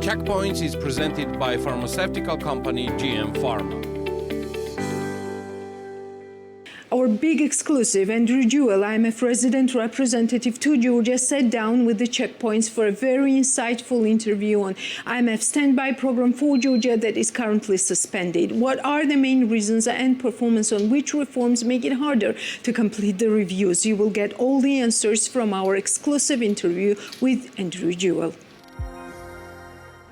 Checkpoints is presented by pharmaceutical company GM Pharma. Our big exclusive, Andrew Jewell, IMF resident representative to Georgia, sat down with the Checkpoints for a very insightful interview on IMF standby program for Georgia that is currently suspended. What are the main reasons and performance on which reforms make it harder to complete the reviews? You will get all the answers from our exclusive interview with Andrew Jewell.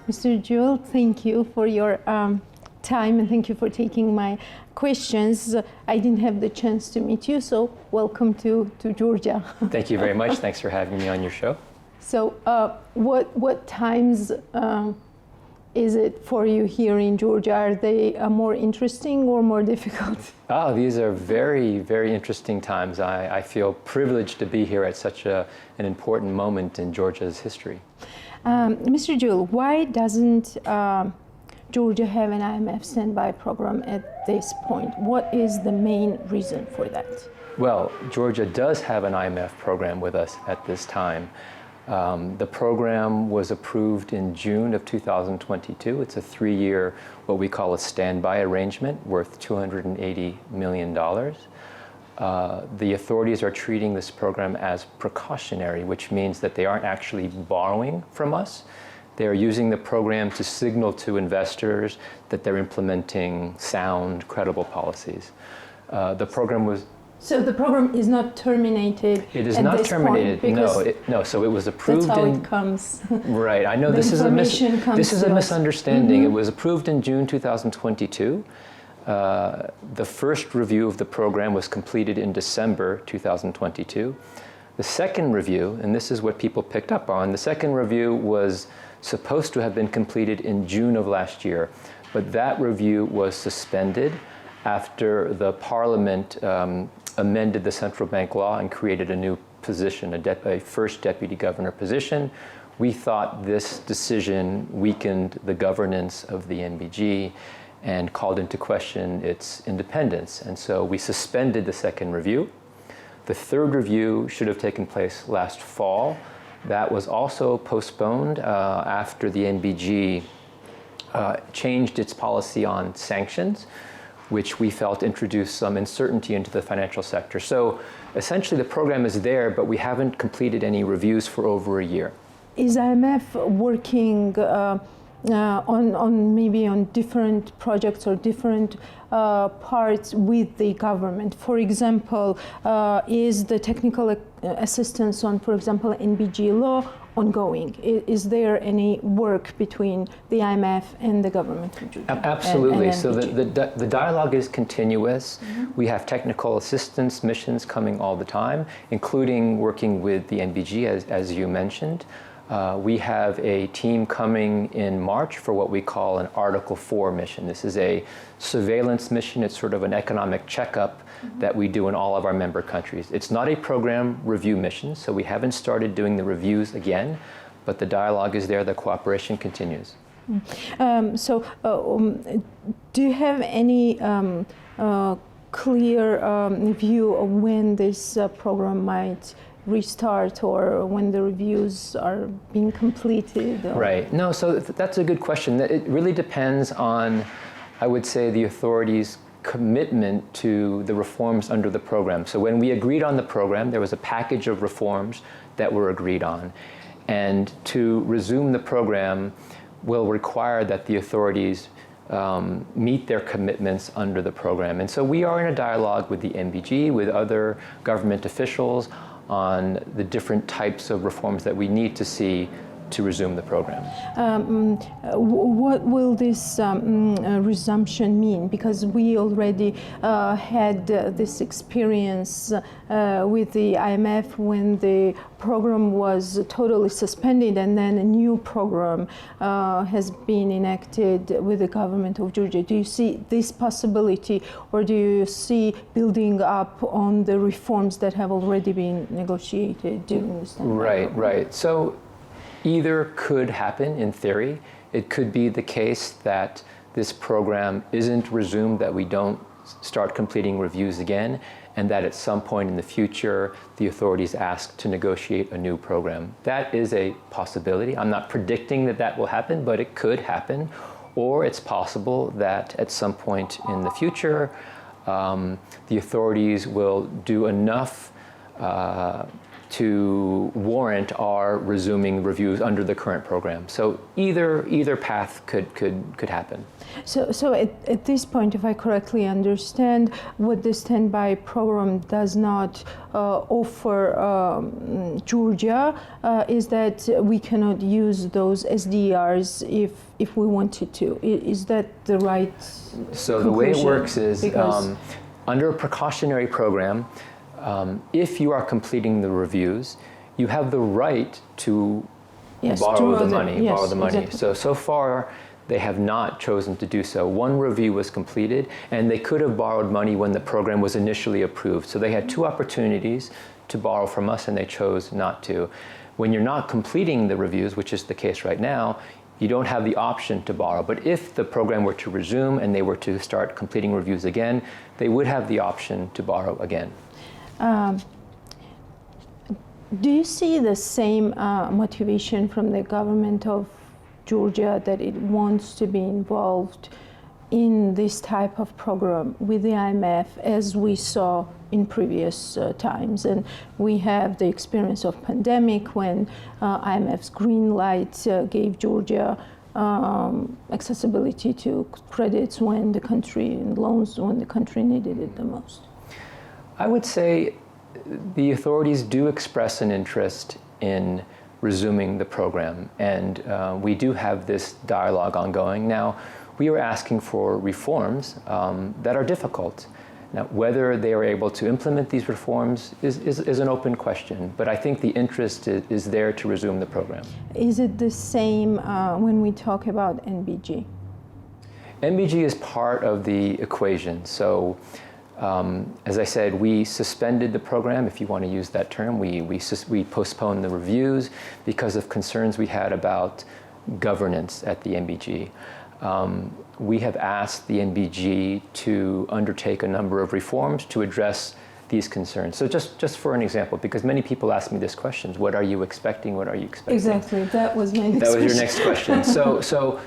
Mr. Jewell, thank you for your time and thank you for taking my questions. I didn't have the chance to meet you, so welcome to Georgia. Thank you very much. Thanks for having me on your show. So what times is it for you here in Georgia? Are they more interesting or more difficult? Oh, these are very, very interesting times. I feel privileged to be here at such an important moment in Georgia's history. Mr. Jewell, why doesn't Georgia have an IMF standby program at this point? What is the main reason for that? Well, Georgia does have an IMF program with us at this time. The program was approved in June of 2022. It's a 3-year, what we call a standby arrangement worth $280 million. The authorities are treating this program as precautionary, which means that they aren't actually borrowing from us. They are using the program to signal to investors that they're implementing sound, credible policies. The program was... So the program is not terminated. It is not terminated. No. So it was approved. That's how it comes. Right. I know this is a misunderstanding. It was approved in June 2022. The first review of the program was completed in December 2022. The second review, and this is what people picked up on, the second review was supposed to have been completed in June of last year, but that review was suspended after the Parliament amended the central bank law and created a new position, a first deputy governor position. We thought this decision weakened the governance of the NBG and called into question its independence, and so we suspended the second review. The third review should have taken place last fall. That was also postponed after the NBG changed its policy on sanctions, which we felt introduced some uncertainty into the financial sector. So essentially the program is there, but we haven't completed any reviews for over a year. Is IMF working on different projects or different parts with the government? For example, is the technical assistance on, for example, NBG law ongoing? Is there any work between the IMF and the government of Georgia? Absolutely. So the dialogue is continuous. Mm-hmm. We have technical assistance missions coming all the time, including working with the NBG, as you mentioned. We have a team coming in March for what we call an Article 4 mission. This is a surveillance mission. It's sort of an economic checkup that we do in all of our member countries. It's not a program review mission, so we haven't started doing the reviews again, but the dialogue is there, the cooperation continues. Do you have any clear view of when this program might restart or when the reviews are being completed? Right. No, so that's a good question. It really depends on, I would say, the authorities' commitment to the reforms under the program. So when we agreed on the program, there was a package of reforms that were agreed on. And to resume the program will require that the authorities meet their commitments under the program. And so we are in a dialogue with the NBG, with other government officials, on the different types of reforms that we need to see to resume the program. What will this resumption mean? Because we already had this experience with the IMF when the program was totally suspended and then a new program has been enacted with the government of Georgia. Do you see this possibility, or do you see building up on the reforms that have already been negotiated during this time? Right. So either could happen in theory. It could be the case that this program isn't resumed, that we don't start completing reviews again, and that at some point in the future, the authorities ask to negotiate a new program. That is a possibility. I'm not predicting that that will happen, but it could happen. Or it's possible that at some point in the future, the authorities will do enough to warrant our resuming reviews under the current program. So either path could happen. So at this point, if I correctly understand, what the standby program does not offer Georgia is that we cannot use those SDRs if we wanted to. Is that the right So conclusion? The way it works is under a precautionary program, if you are completing the reviews, you have the right to borrow the money. Exactly. So far, they have not chosen to do so. One review was completed, and they could have borrowed money when the program was initially approved. So they had two opportunities to borrow from us, and they chose not to. When you're not completing the reviews, which is the case right now, you don't have the option to borrow. But if the program were to resume and they were to start completing reviews again, they would have the option to borrow again. Do you see the same motivation from the government of Georgia that it wants to be involved in this type of program with the IMF as we saw in previous times? And we have the experience of pandemic when IMF's green light gave Georgia accessibility to credits when the country, and loans when the country needed it the most. I would say the authorities do express an interest in resuming the program, and we do have this dialogue ongoing. Now, we are asking for reforms that are difficult. Now, whether they are able to implement these reforms is an open question, but I think the interest is there to resume the program. Is it the same when we talk about NBG? NBG is part of the equation. So, as I said, we suspended the program, if you want to use that term. We postponed the reviews because of concerns we had about governance at the NBG. We have asked the NBG to undertake a number of reforms to address these concerns. So just for an example, because many people ask me this question, what are you expecting? What are you expecting? Exactly, that was my next question. That was your next question. So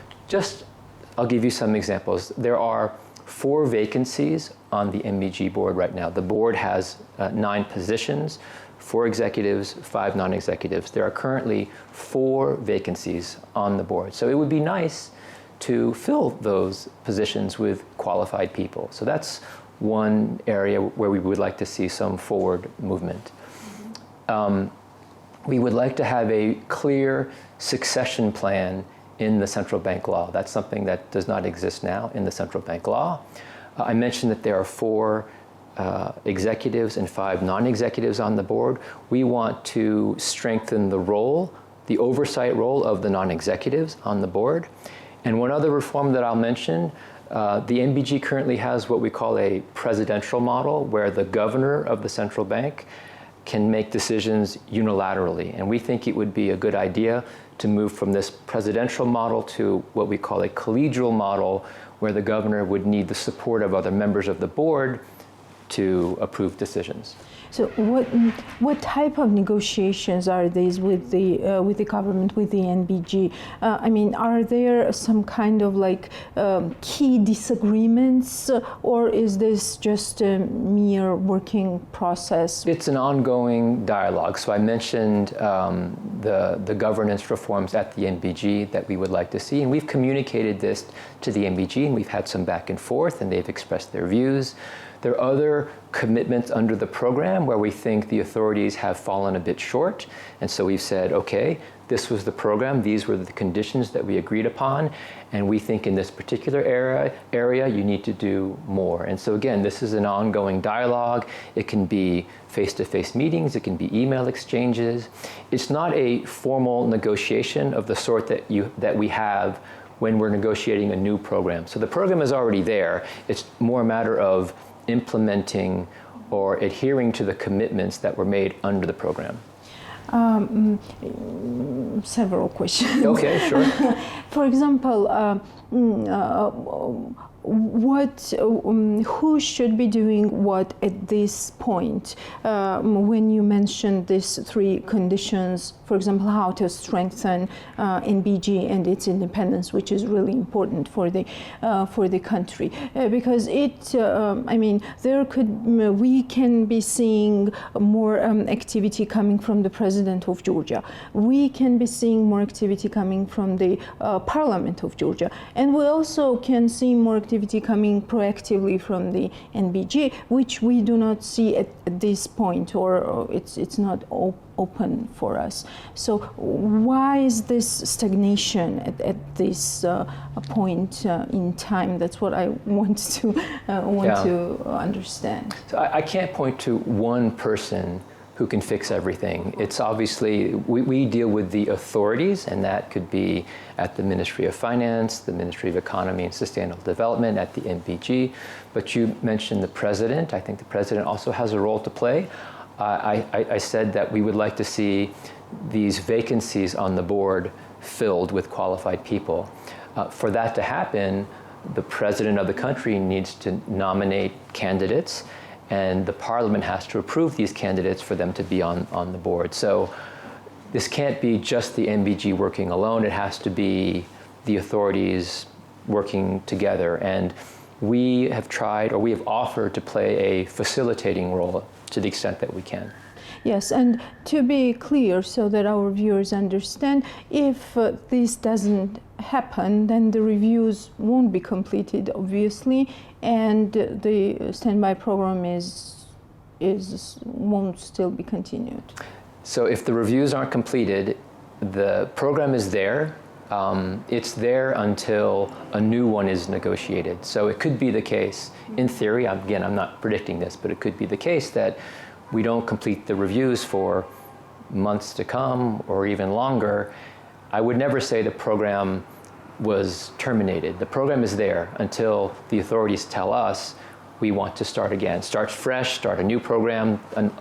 I'll give you some examples. There are 4 vacancies on the NBG board right now. The board has 9 positions, 4 executives, 5 non-executives. There are currently 4 vacancies on the board. So it would be nice to fill those positions with qualified people. So that's one area where we would like to see some forward movement. We would like to have a clear succession plan in the central bank law. That's something that does not exist now in the central bank law. I mentioned that there are 4 executives and 5 non-executives on the board. We want to strengthen the oversight role of the non-executives on the board. And one other reform that I'll mention, the NBG currently has what we call a presidential model, where the governor of the central bank can make decisions unilaterally. And we think it would be a good idea to move from this presidential model to what we call a collegial model, where the governor would need the support of other members of the board to approve decisions. So what type of negotiations are these with the government, with the NBG? I mean, are there some kind of key disagreements, or is this just a mere working process? It's an ongoing dialogue. So I mentioned the governance reforms at the NBG that we would like to see, and we've communicated this to the NBG, and we've had some back and forth, and they've expressed their views. There are other commitments under the program where we think the authorities have fallen a bit short. And so we've said, okay, this was the program, these were the conditions that we agreed upon, and we think in this particular area you need to do more. And so again, this is an ongoing dialogue. It can be face-to-face meetings, it can be email exchanges. It's not a formal negotiation of the sort that we have when we're negotiating a new program. So the program is already there. It's more a matter of implementing or adhering to the commitments that were made under the program. Several questions. Okay, sure. For example, who should be doing what at this point? When you mentioned these three conditions, for example, how to strengthen NBG and its independence, which is really important for the country, because we can be seeing more activity coming from the president of Georgia. We can be seeing more activity coming from the parliament of Georgia, and we also can see more activity coming proactively from the NBG, which we do not see at this point, or it's not open for us. So why is this stagnation at this point in time? That's what I want to understand. So I can't point to one person who can fix everything. It's obviously, we deal with the authorities, and that could be at the Ministry of Finance, the Ministry of Economy and Sustainable Development, at the NBG. But you mentioned the president. I think the president also has a role to play. I said that we would like to see these vacancies on the board filled with qualified people. For that to happen, the president of the country needs to nominate candidates, and the parliament has to approve these candidates for them to be on the board. So this can't be just the NBG working alone. It has to be the authorities working together. And we have tried, or we have offered to play a facilitating role to the extent that we can. Yes, and to be clear, so that our viewers understand, if this doesn't happen, then the reviews won't be completed, obviously, and the standby program won't still be continued. So if the reviews aren't completed, the program is there. It's there until a new one is negotiated. So it could be the case, in theory, again, I'm not predicting this, but it could be the case that we don't complete the reviews for months to come or even longer. I would never say the program was terminated. The program is there until the authorities tell us we want to start again. Start fresh, start a new program. And,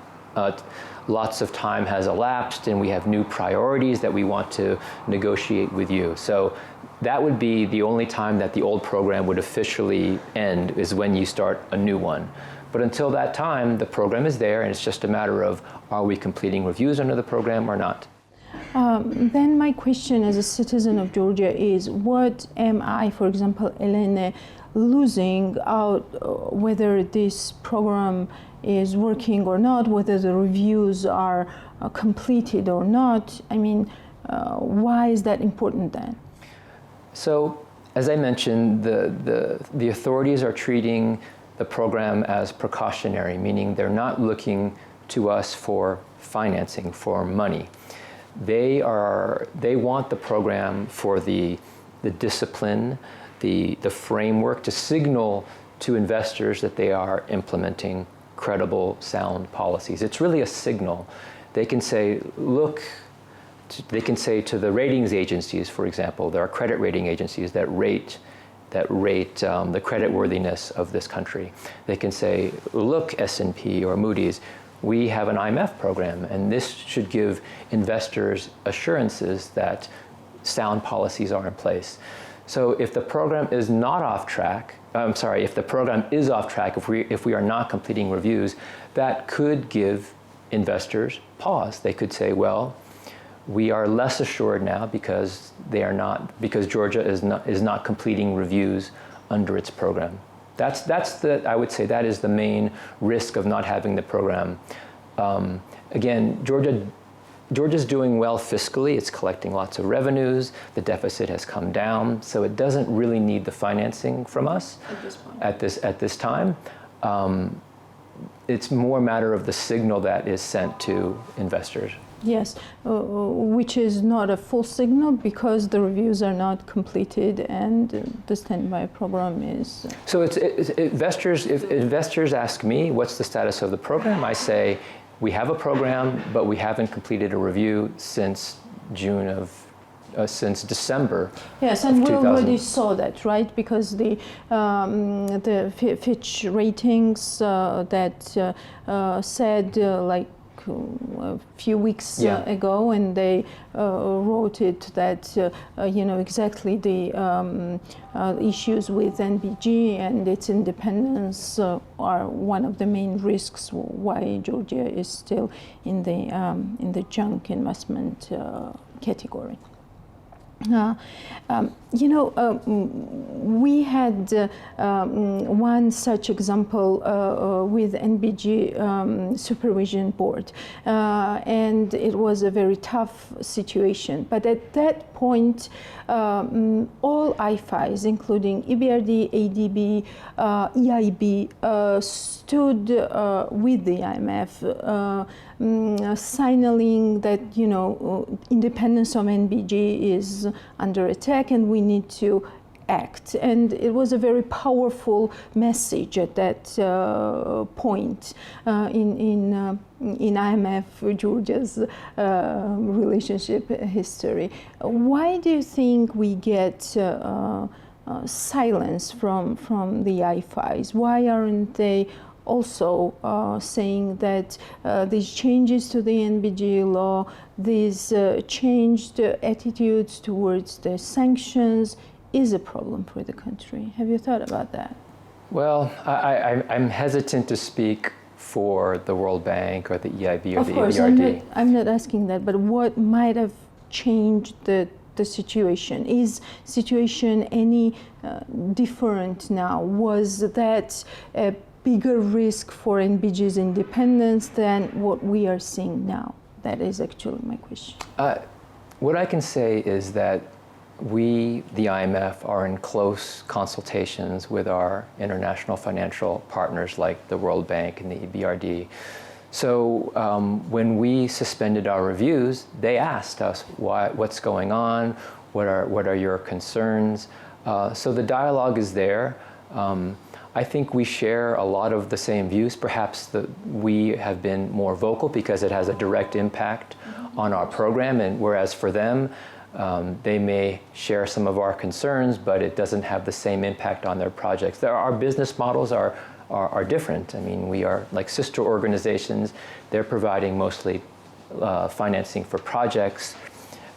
lots of time has elapsed and we have new priorities that we want to negotiate with you. So that would be the only time that the old program would officially end, is when you start a new one. But until that time, the program is there, and it's just a matter of, are we completing reviews under the program or not? Then my question as a citizen of Georgia is, what am I, for example, Elene, losing out, whether this program is working or not, whether the reviews are completed or not? I mean, why is that important then? So, as I mentioned, the authorities are treating the program as precautionary, meaning they're not looking to us for financing, for money. They want the program for the discipline, the framework to signal to investors that they are implementing credible, sound policies. It's really a signal. They can say, look, they can say to the ratings agencies, for example, there are credit rating agencies that rate the creditworthiness of this country. They can say, look, S&P or Moody's, we have an IMF program, and this should give investors assurances that sound policies are in place. So if the program is not off track, if the program is off track, if we are not completing reviews, that could give investors pause. They could say, well, we are less assured now because Georgia is not completing reviews under its program. I would say that is the main risk of not having the program. Again, Georgia's doing well fiscally. It's collecting lots of revenues. The deficit has come down, so it doesn't really need the financing from us at this time. It's more a matter of the signal that is sent to investors. Yes, which is not a full signal because the reviews are not completed and the standby program is. So if investors ask me what's the status of the program, I say we have a program, but we haven't completed a review since since December. Yes, and we already saw that, right? Because the Fitch ratings that said a few weeks ago, and they wrote it that exactly the issues with NBG and its independence are one of the main risks why Georgia is still in the junk investment category. We had one such example with NBG Supervision Board, and it was a very tough situation. But at that point, all IFIs, including EBRD, ADB, EIB, stood with the IMF, signaling that independence of NBG is under attack and we need to act. And it was a very powerful message at that point in IMF Georgia's relationship history. Why do you think we get silence from the IFIs? Why aren't they also saying that these changes to the NBG law, these changed attitudes towards the sanctions is a problem for the country? Have you thought about that? Well, I'm hesitant to speak for the World Bank or the EIB or the EBRD. I'm not asking that, but what might have changed the situation? Is situation any different now? Was that a bigger risk for NBG's independence than what we are seeing now? That is actually my question. What I can say is that we, the IMF, are in close consultations with our international financial partners like the World Bank and the EBRD. So when we suspended our reviews, they asked us what's going on, what are your concerns. So the dialogue is there. I think we share a lot of the same views. Perhaps we have been more vocal because it has a direct impact on our program, and whereas for them, they may share some of our concerns, but it doesn't have the same impact on their projects. Our business models are different. I mean, we are like sister organizations. They're providing mostly financing for projects.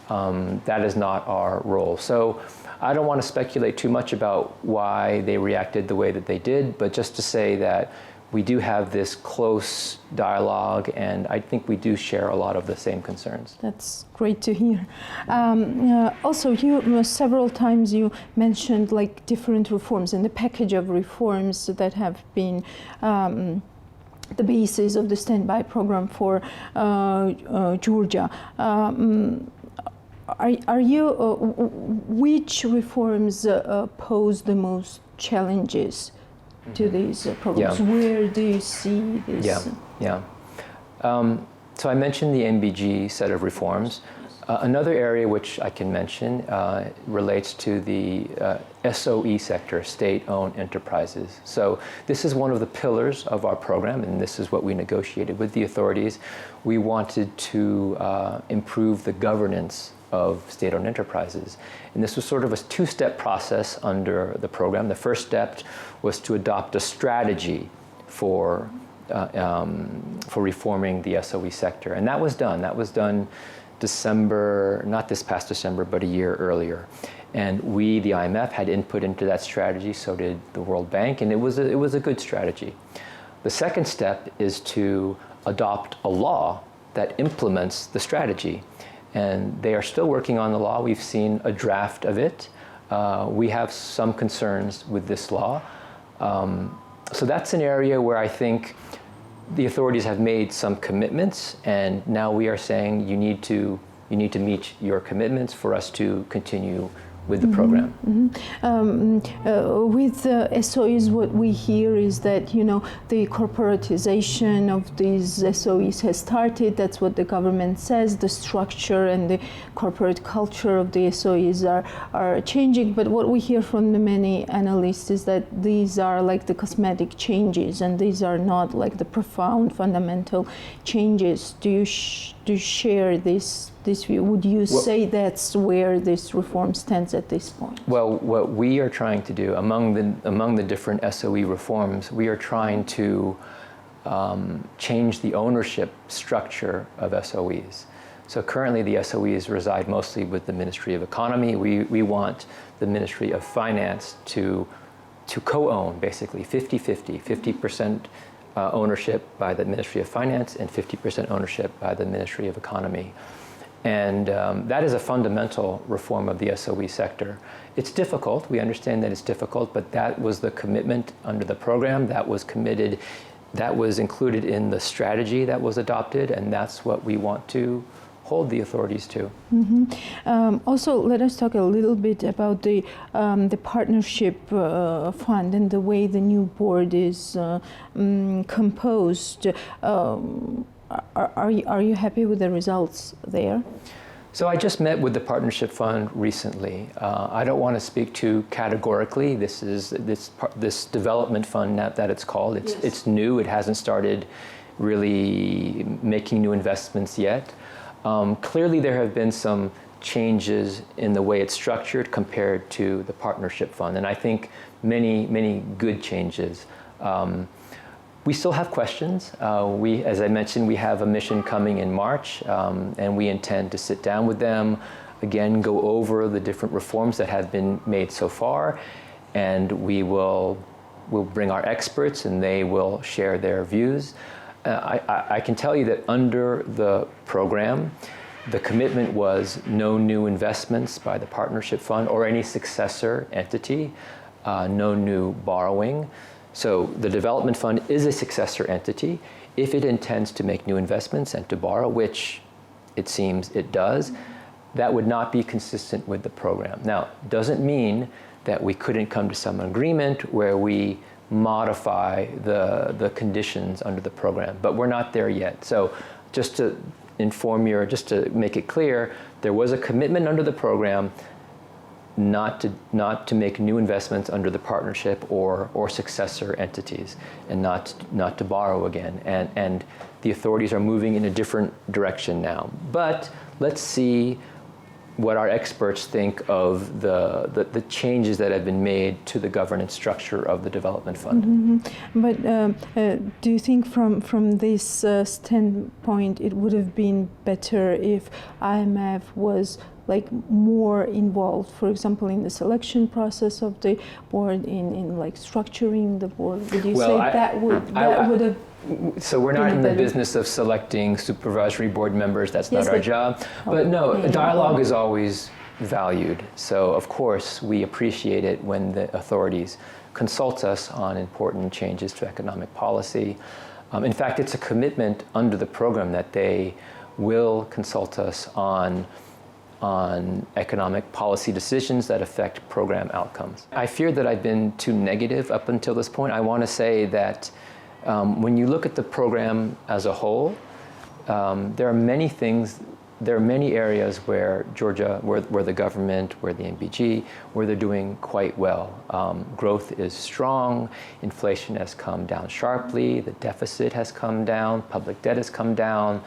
That is not our role. So I don't want to speculate too much about why they reacted the way that they did, but just to say that we do have this close dialogue, and I think we do share a lot of the same concerns. That's great to hear. Also, you several times you mentioned like different reforms and the package of reforms that have been the basis of the standby program for Georgia. Which reforms pose the most challenges to these programs? Yeah. Where do you see this? So I mentioned the NBG set of reforms. Another area which I can mention relates to the SOE sector, state-owned enterprises. So this is one of the pillars of our program, and this is what we negotiated with the authorities. We wanted to improve the governance of state-owned enterprises. And this was sort of a two-step process under the program. The first step was to adopt a strategy for reforming the SOE sector. And that was done. That was done December, not this past December, but a year earlier. And we, the IMF, had input into that strategy, so did the World Bank, and it was a good strategy. The second step is to adopt a law that implements the strategy. And they are still working on the law. We've seen a draft of it. We have some concerns with this law. So that's an area where I think the authorities have made some commitments, and now we are saying you need to meet your commitments for us to continue with the program. With SOEs, what we hear is that the corporatization of these SOEs has started. That's what the government says. The structure and the corporate culture of the SOEs are changing. But what we hear from the many analysts is that these are like the cosmetic changes, and these are not like the profound fundamental changes. Do you share this view? Would you say that's where this reform stands at this point? Well, what we are trying to do among the different SOE reforms, we are trying to change the ownership structure of SOEs. So currently the SOEs reside mostly with the Ministry of Economy. We want the Ministry of Finance to co-own basically 50-50, 50% ownership by the Ministry of Finance and 50% ownership by the Ministry of Economy. And that is a fundamental reform of the SOE sector. It's difficult, we understand that it's difficult, but that was the commitment under the program, that was committed, that was included in the strategy that was adopted, and that's what we want to hold the authorities to. Also, let us talk a little bit about the partnership fund and the way the new board is composed. Are you happy with the results there? So I just met with the Partnership Fund recently. I don't want to speak too categorically. This development fund that it's called. It's new. It hasn't started really making new investments yet. Clearly, there have been some changes in the way it's structured compared to the Partnership Fund, and I think many good changes. We still have questions. As I mentioned, we have a mission coming in March, and we intend to sit down with them, again, go over the different reforms that have been made so far, and we'll bring our experts, and they will share their views. I can tell you that under the program, the commitment was no new investments by the Partnership Fund or any successor entity, no new borrowing. So the Development Fund is a successor entity. If it intends to make new investments and to borrow, which it seems it does, that would not be consistent with the program. Now, doesn't mean that we couldn't come to some agreement where we modify the conditions under the program, but we're not there yet. So just to just to make it clear, there was a commitment under the program not to make new investments under the partnership or successor entities, and not to borrow again. And the authorities are moving in a different direction now. But let's see what our experts think of the changes that have been made to the governance structure of the Development Fund. Mm-hmm. But do you think from this standpoint it would have been better if IMF was like more involved, for example, in the selection process of the board, in like structuring the board? Would you say that would have? So we're not in the business of selecting supervisory board members. That's not our job. But no, dialogue is always valued. So of course we appreciate it when the authorities consult us on important changes to economic policy. In fact, it's a commitment under the program that they will consult us on economic policy decisions that affect program outcomes. I fear that I've been too negative up until this point. I want to say that when you look at the program as a whole, there are many areas where Georgia, where the government, where the NBG, where they're doing quite well. Growth is strong, inflation has come down sharply, the deficit has come down, public debt has come down.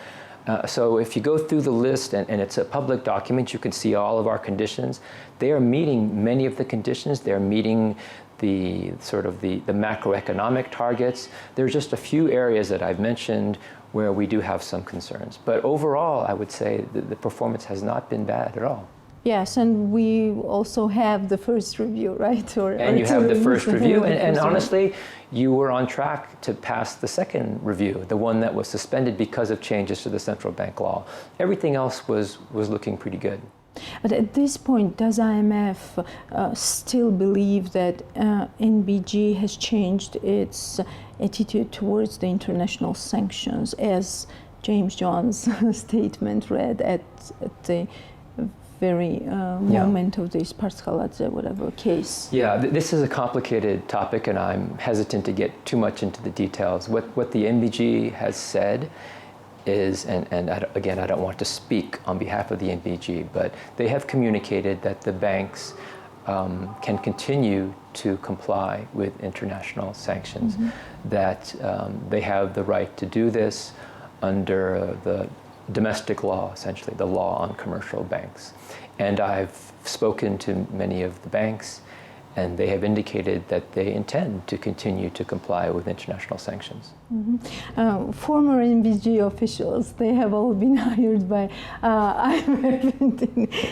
So if you go through the list, and it's a public document, you can see all of our conditions. They are meeting many of the conditions. They're meeting the macroeconomic targets. There's just a few areas that I've mentioned where we do have some concerns. But overall, I would say that the performance has not been bad at all. Yes, and we also have the first review, right? And you have the first review, and honestly, you were on track to pass the second review, the one that was suspended because of changes to the central bank law. Everything else was looking pretty good. But at this point, does IMF still believe that NBG has changed its attitude towards the international sanctions, as James John's statement read at the very moment of this Partskaladze, whatever case? Yeah, this is a complicated topic, and I'm hesitant to get too much into the details. What the NBG has said is, and again, I don't want to speak on behalf of the NBG, but they have communicated that the banks can continue to comply with international sanctions, that they have the right to do this under the domestic law, essentially, the law on commercial banks. And I've spoken to many of the banks, and they have indicated that they intend to continue to comply with international sanctions. Mm-hmm. Former NBG officials, they have all been hired by IMF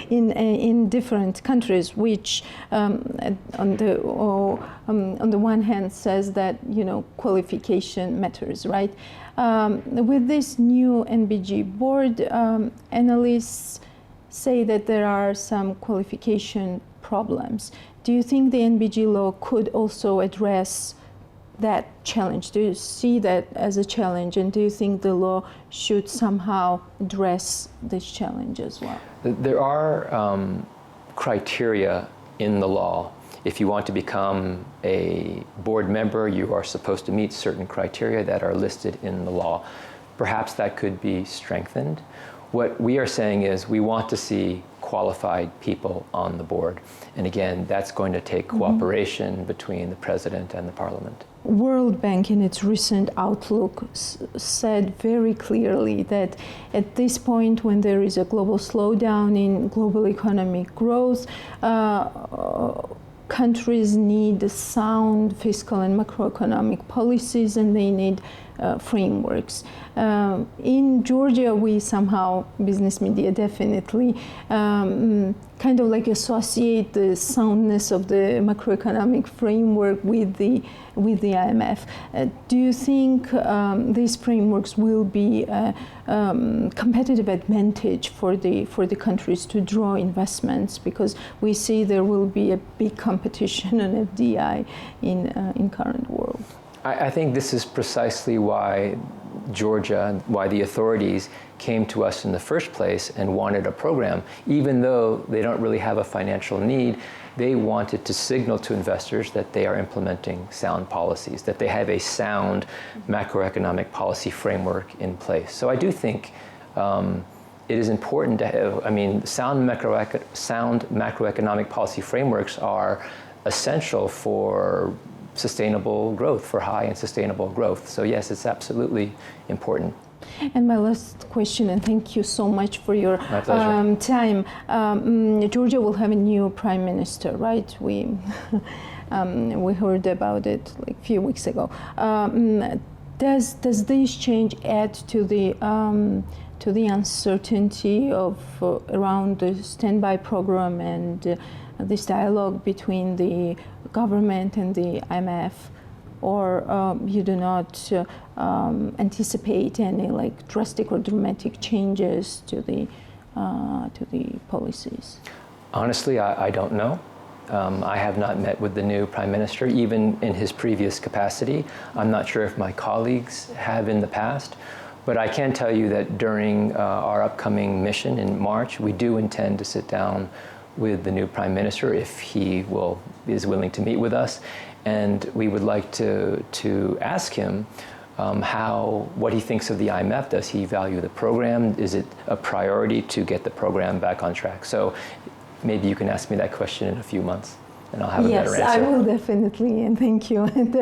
in different countries, which on the one hand says that, you know, qualification matters, right? With this new NBG board, analysts say that there are some qualification problems. Do you think the NBG law could also address that challenge? Do you see that as a challenge, and do you think the law should somehow address this challenge as well? There are criteria in the law. If you want to become a board member, you are supposed to meet certain criteria that are listed in the law. Perhaps that could be strengthened. What we are saying is we want to see qualified people on the board. And again, that's going to take cooperation between the president and the parliament. World Bank in its recent outlook said very clearly that at this point, when there is a global slowdown in global economic growth, countries need sound fiscal and macroeconomic policies, and they need frameworks. In Georgia, we somehow, business media definitely, kind of like associate the soundness of the macroeconomic framework with the IMF. Do you think these frameworks will be a competitive advantage for the countries to draw investments? Because we see there will be a big competition on FDI in current world. I think this is precisely why Georgia, why the authorities came to us in the first place and wanted a program. Even though they don't really have a financial need, they wanted to signal to investors that they are implementing sound policies, that they have a sound macroeconomic policy framework in place. So I do think it is important to have, I mean, sound macroeconomic policy frameworks are essential for sustainable growth, for high and sustainable growth. So yes, it's absolutely important. And my last question, and thank you so much for your time. Georgia will have a new prime minister, right? We heard about it like a few weeks ago. Does this change add to the uncertainty of around the standby program and this dialogue between the government and the IMF, or you do not anticipate any like drastic or dramatic changes to the policies? Honestly, I don't know. I have not met with the new prime minister, even in his previous capacity. I'm not sure if my colleagues have in the past, but I can tell you that during our upcoming mission in March, we do intend to sit down with the new prime minister if he is willing to meet with us, and we would like to ask him what he thinks of the IMF. Does he value the program? Is it a priority to get the program back on track? So maybe you can ask me that question in a few months, and I'll have a better answer. Yes, I will definitely, and thank you. And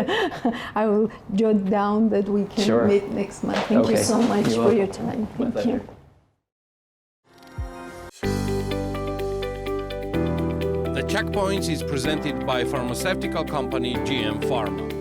I will jot down that we can meet next month. Thank you so much for your time. Thank you. The Checkpoints is presented by pharmaceutical company GM Pharma.